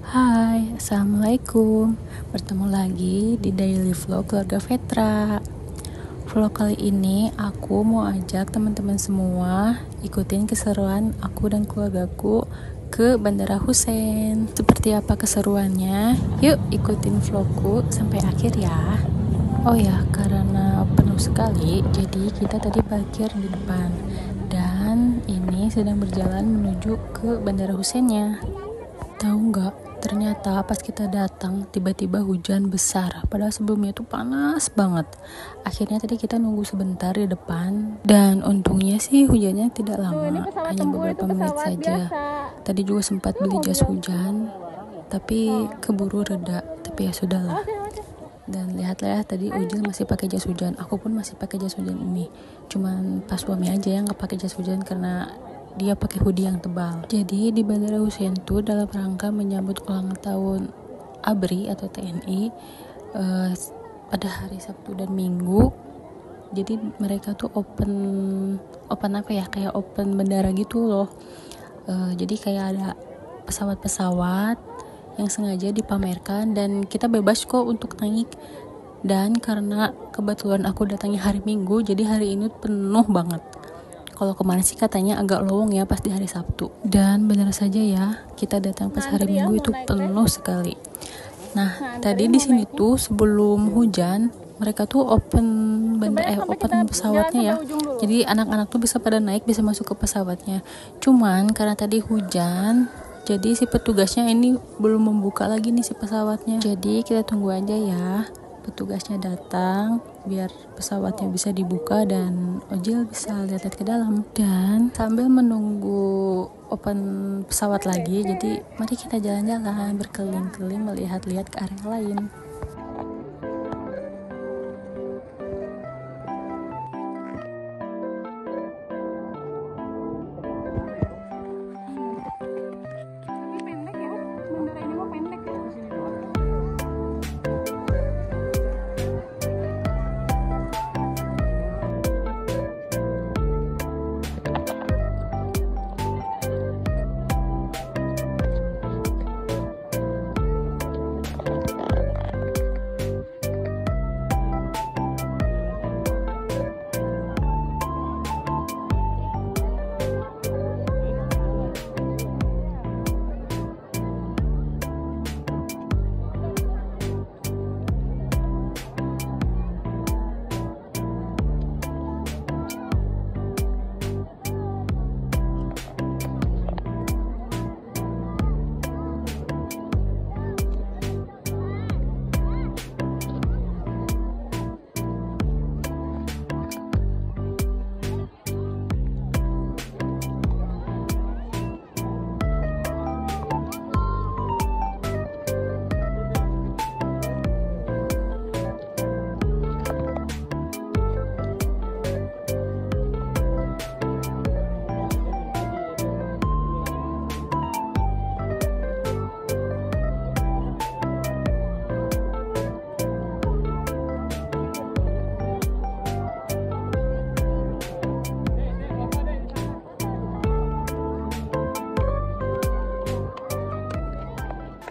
Hai, Assalamualaikum. Bertemu lagi di Daily Vlog Keluarga Vetra. Vlog kali ini aku mau ajak teman-teman semua ikutin keseruan aku dan keluargaku ke Bandara Husein. Seperti apa keseruannya? Yuk ikutin vlogku sampai akhir ya. Oh ya, karena penuh sekali, jadi kita tadi parkir di depan. Dan ini sedang berjalan menuju ke Bandara Huseinnya. Tahu nggak? Ternyata pas kita datang tiba-tiba hujan besar. Padahal sebelumnya tuh panas banget. Akhirnya tadi kita nunggu sebentar di depan. Dan untungnya sih hujannya tidak lama, hanya beberapa menit saja. Tadi juga sempat beli jas hujan, tapi keburu reda. Tapi ya sudahlah. Dan lihatlah ya, tadi Ujil masih pakai jas hujan. Aku pun masih pakai jas hujan ini. Cuman pas suami aja yang nggak pakai jas hujan karena dia pakai hoodie yang tebal. Jadi di Bandara Husein tuh dalam rangka menyambut ulang tahun ABRI atau TNI pada hari Sabtu dan Minggu. Jadi mereka tuh open apa ya, kayak open bandara gitu loh. Jadi kayak ada pesawat-pesawat yang sengaja dipamerkan dan kita bebas kok untuk naik. Dan karena kebetulan aku datangnya hari Minggu, jadi hari ini penuh banget. Kalau kemarin sih katanya agak lowong ya pas di hari Sabtu. Dan benar saja ya, kita datang pas hari Minggu itu penuh sekali. Nah, tadi di sini tuh sebelum hujan, mereka tuh open pesawatnya ya. Jadi anak-anak tuh bisa pada naik, bisa masuk ke pesawatnya. Cuman karena tadi hujan, jadi si petugasnya ini belum membuka lagi nih si pesawatnya. Jadi kita tunggu aja ya petugasnya datang biar pesawatnya bisa dibuka dan Ojil bisa lihat-lihat ke dalam. Dan sambil menunggu open pesawat lagi, jadi mari kita jalan-jalan berkeliling-keliling melihat-lihat ke area lain.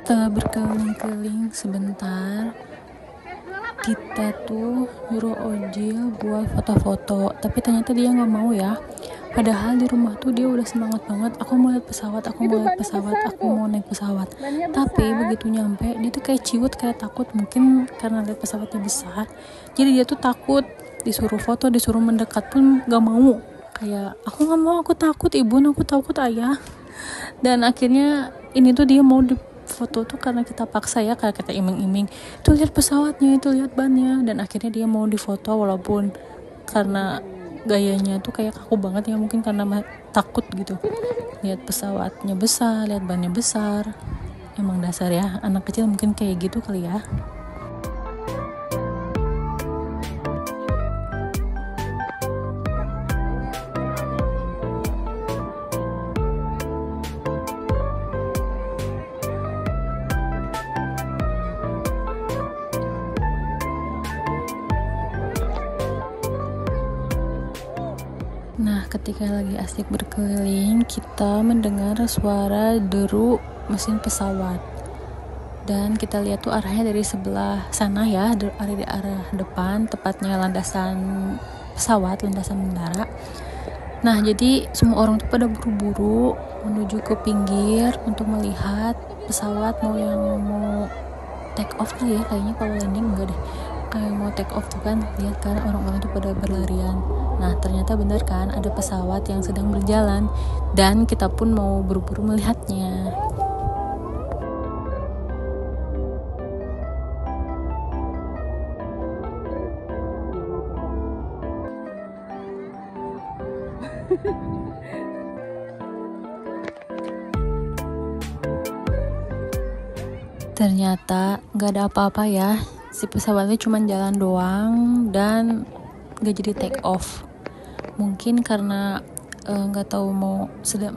Setelah berkeliling-keliling sebentar, kita tuh nyuruh Ojil buat foto-foto, tapi ternyata dia nggak mau ya. Padahal di rumah tuh dia udah semangat banget, aku mau lihat pesawat, aku mau naik pesawat. Tapi begitu nyampe, dia tuh kayak ciut, kayak takut, mungkin karena lihat pesawatnya besar. Jadi dia tuh takut, disuruh foto, disuruh mendekat pun nggak mau. Kayak aku nggak mau, aku takut ibu, aku takut ayah. Dan akhirnya ini tuh dia mau foto tuh karena kita paksa ya, kayak kita iming-iming tuh lihat pesawatnya, itu lihat bannya. Dan akhirnya dia mau difoto walaupun karena gayanya tuh kayak kaku banget ya, mungkin karena takut gitu lihat pesawatnya besar, lihat bannya besar. Emang dasar ya anak kecil mungkin kayak gitu kali ya. Nah, ketika lagi asik berkeliling, kita mendengar suara deru mesin pesawat. dan kita lihat tuh arahnya dari sebelah sana ya, dari arah depan, tepatnya landasan pesawat, landasan bandara. Nah, jadi semua orang tuh pada buru-buru menuju ke pinggir untuk melihat pesawat mau take off kali ya, kayaknya kalau landing enggak deh, kayak mau take off tuh kan, lihat kan orang-orang tuh pada berlarian. Nah, ternyata benar kan, ada pesawat yang sedang berjalan dan kita pun mau buru-buru melihatnya. Ternyata nggak ada apa-apa ya, si pesawatnya cuma jalan doang dan nggak jadi take off. Mungkin karena nggak tahu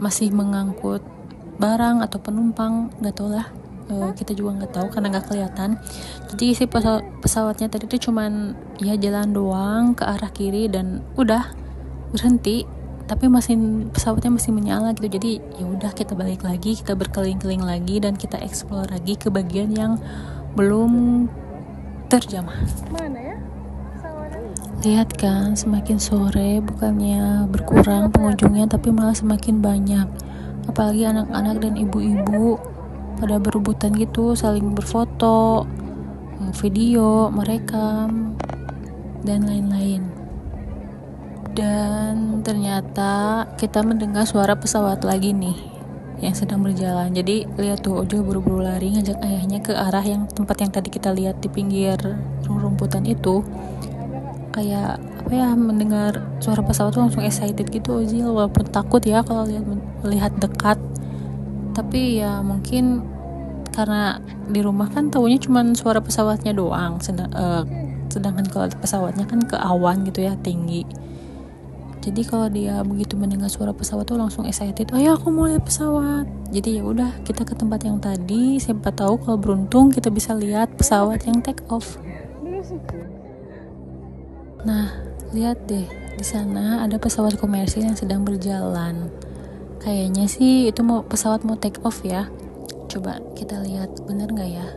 masih mengangkut barang atau penumpang, nggak tahu lah. Kita juga nggak tahu karena nggak kelihatan. Jadi si pesawatnya tadi tuh cuman ya jalan doang ke arah kiri dan udah berhenti, tapi pesawatnya masih menyala gitu. Jadi ya udah, kita balik lagi, kita berkeliling-keliling lagi dan kita explore lagi ke bagian yang belum terjamah. Mana ya? Lihat kan, semakin sore bukannya berkurang pengunjungnya tapi malah semakin banyak. Apalagi anak-anak dan ibu-ibu pada berebutan gitu, saling berfoto, video, merekam, dan lain-lain. Dan ternyata kita mendengar suara pesawat lagi nih yang sedang berjalan. Jadi lihat tuh, Ojol buru-buru lari ngajak ayahnya ke arah yang tempat yang tadi kita lihat di pinggir rumputan itu. Kayak apa ya, mendengar suara pesawat tuh langsung excited gitu Ojil, walaupun takut ya kalau lihat dekat. Tapi ya mungkin karena di rumah kan taunya cuma suara pesawatnya doang, sedangkan kalau pesawatnya kan ke awan gitu ya, tinggi. Jadi kalau dia begitu mendengar suara pesawat tuh langsung excited, ayo aku mau lihat pesawat. Jadi ya udah, kita ke tempat yang tadi, siapa tahu kalau beruntung kita bisa lihat pesawat yang take off. Nah, lihat deh, di sana ada pesawat komersil yang sedang berjalan. Kayaknya sih itu pesawat mau take off ya. Coba kita lihat, bener nggak ya?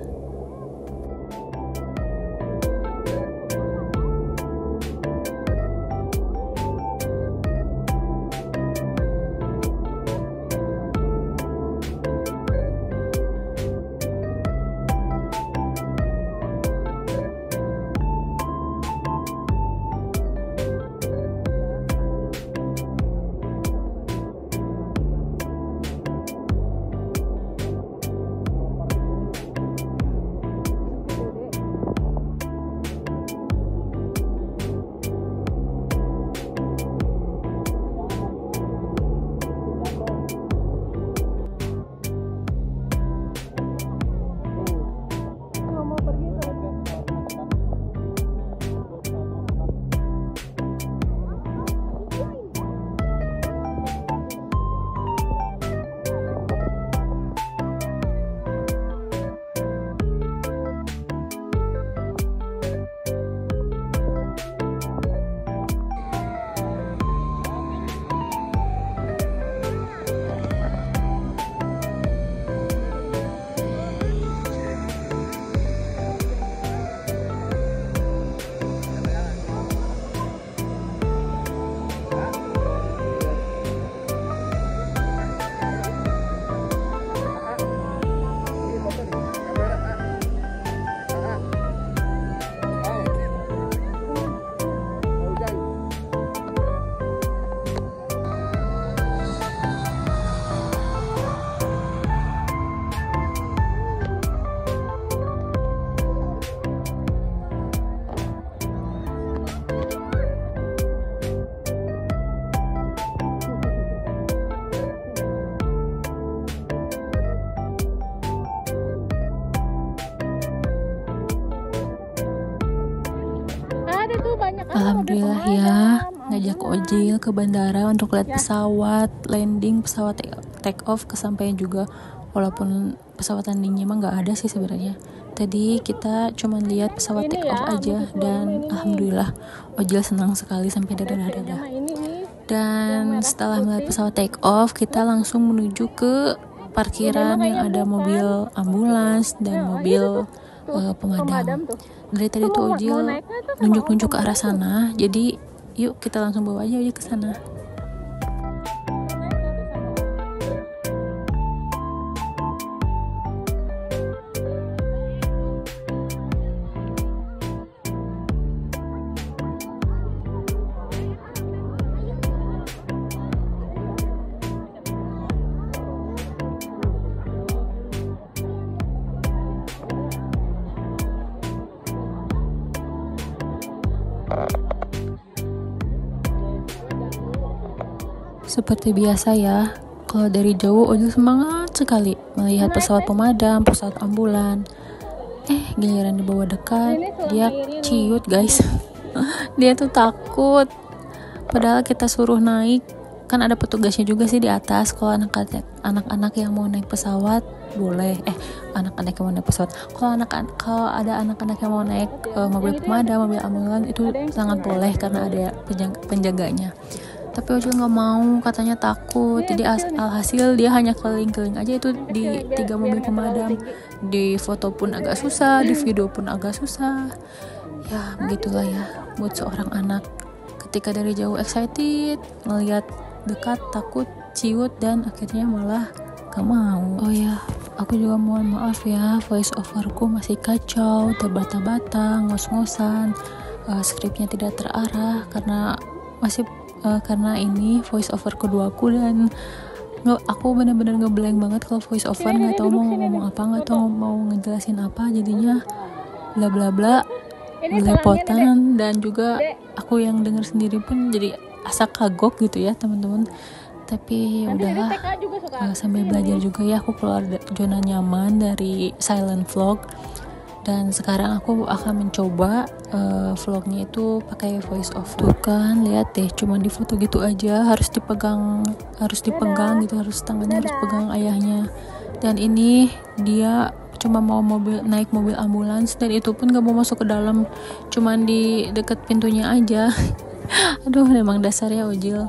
Alhamdulillah ya, ngajak Ojil ke bandara untuk lihat pesawat landing, pesawat take off, kesampaian juga. Walaupun pesawat landingnya emang nggak ada sih sebenarnya. Tadi kita cuma lihat pesawat take off aja, dan alhamdulillah Ojil senang sekali sampai dadah. Dan setelah melihat pesawat take off, kita langsung menuju ke parkiran yang ada mobil ambulans dan mobil pemadam. Dari tadi tuh Ojil nunjuk-nunjuk ke arah sana, jadi yuk kita langsung bawa aja ke sana. Seperti biasa ya, kalau dari jauh Ojil semangat sekali melihat pesawat pemadam, pesawat ambulan. Giliran dibawa dekat, dia ciut guys. Dia tuh takut. Padahal kita suruh naik, kan ada petugasnya juga sih di atas. Kalau anak-anak yang mau naik pesawat boleh. Anak-anak yang mau naik pesawat. Kalau ada anak-anak yang mau naik mobil pemadam, mobil ambulan itu sangat boleh karena ada penjaganya. Tapi Ojil nggak mau, katanya takut. Jadi alhasil dia hanya keliling-keliling aja itu di 3 mobil pemadam. Di foto pun agak susah, di video pun agak susah. Ya begitulah ya buat seorang anak. Ketika dari jauh excited, ngelihat dekat takut, ciut, dan akhirnya malah gak mau. Oh ya, aku juga mohon maaf ya, voice overku masih kacau, terbata-bata, ngos-ngosan, skripnya tidak terarah karena ini voice over kedua aku, dan aku benar-benar ngeblank banget kalau voice over, nggak tahu mau ngomong apa, nggak tahu mau ngejelasin apa, jadinya bla bla bla, belepotan, dan juga aku yang dengar sendiri pun jadi asa kagok gitu ya teman-teman. Tapi udahlah, sambil belajar juga ya, aku keluar zona nyaman dari silent vlog. Dan sekarang aku akan mencoba vlognya itu pakai voice over. Tuh kan, lihat deh, cuma di foto gitu aja, harus dipegang gitu, harus tangannya harus pegang ayahnya. Dan ini dia cuma mau naik mobil ambulans, dan itu pun gak mau masuk ke dalam, cuman di deket pintunya aja. Aduh, memang dasarnya Ojil.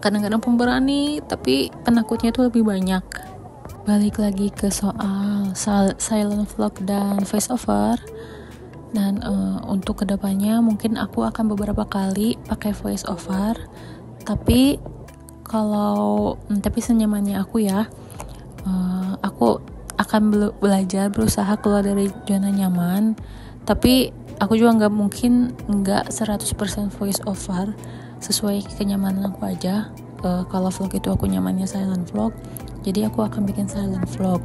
Kadang-kadang pemberani, tapi penakutnya itu lebih banyak. Balik lagi ke soal silent vlog dan voice over. Dan untuk kedepannya mungkin aku akan beberapa kali pakai voice over. Tapi senyamannya aku ya, aku akan belajar berusaha keluar dari zona nyaman. Tapi aku juga nggak 100% voice over, sesuai kenyamanan aku aja. Kalau vlog itu aku nyamannya silent vlog, jadi aku akan bikin silent vlog.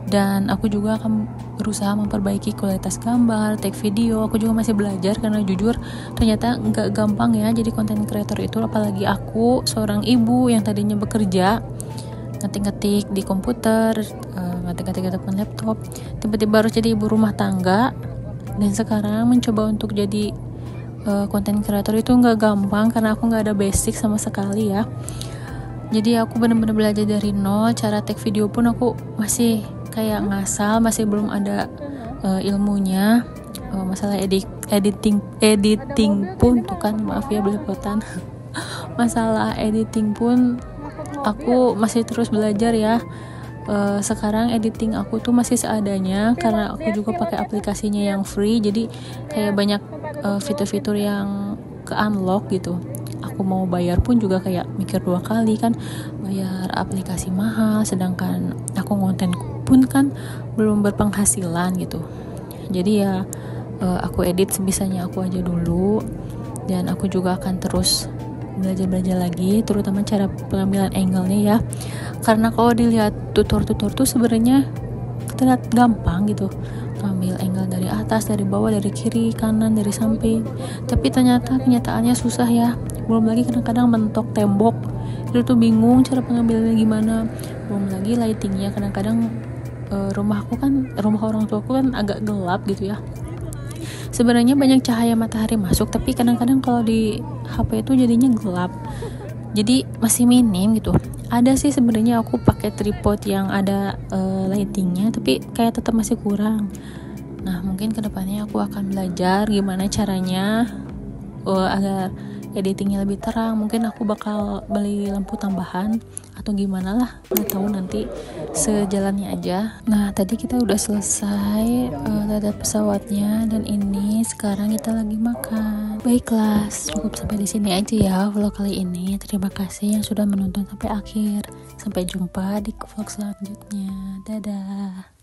Dan aku juga akan berusaha memperbaiki kualitas gambar, take video. Aku juga masih belajar karena jujur ternyata nggak gampang ya jadi content creator itu, apalagi aku seorang ibu yang tadinya bekerja ngetik-ngetik di komputer, ngetik-ngetik di depan laptop, tiba-tiba harus jadi ibu rumah tangga. Dan sekarang mencoba untuk jadi content creator itu nggak gampang karena aku nggak ada basic sama sekali ya. Jadi aku benar-benar belajar dari nol. Cara take video pun aku masih kayak ngasal, masih belum ada ilmunya. Masalah editing pun tuh kan, maaf ya belepotan. Masalah editing pun aku masih terus belajar ya. Sekarang editing aku tuh masih seadanya karena aku juga pakai aplikasinya yang free, jadi kayak banyak fitur-fitur yang ke unlock gitu. Aku mau bayar pun juga kayak mikir 2 kali kan, bayar aplikasi mahal, sedangkan aku konten pun kan belum berpenghasilan gitu. Jadi ya aku edit sebisanya aku aja dulu, dan aku juga akan terus belajar lagi, terutama cara pengambilan angle-nya ya. Karena kalau dilihat tutor-tutor tuh sebenarnya terlihat gampang gitu, ambil angle dari atas, dari bawah, dari kiri, kanan, dari samping. Tapi ternyata kenyataannya susah ya. Belum lagi kadang-kadang mentok tembok, itu tuh bingung cara pengambilannya gimana. Belum lagi lightingnya, kadang-kadang rumah orang tuaku kan agak gelap gitu ya. Sebenarnya banyak cahaya matahari masuk, tapi kadang-kadang kalau di HP itu jadinya gelap, jadi masih minim gitu. Ada sih sebenarnya aku pakai tripod yang ada lightingnya, tapi kayak tetap masih kurang. Nah mungkin kedepannya aku akan belajar gimana caranya agar editingnya lebih terang. Mungkin aku bakal beli lampu tambahan atau atau gimana lah, nggak tahu, nanti sejalannya aja. Nah tadi kita udah selesai lihat pesawatnya, dan ini sekarang kita lagi makan. Baiklah, cukup sampai di sini aja ya vlog kali ini. Terima kasih yang sudah menonton sampai akhir. Sampai jumpa di vlog selanjutnya. Dadah.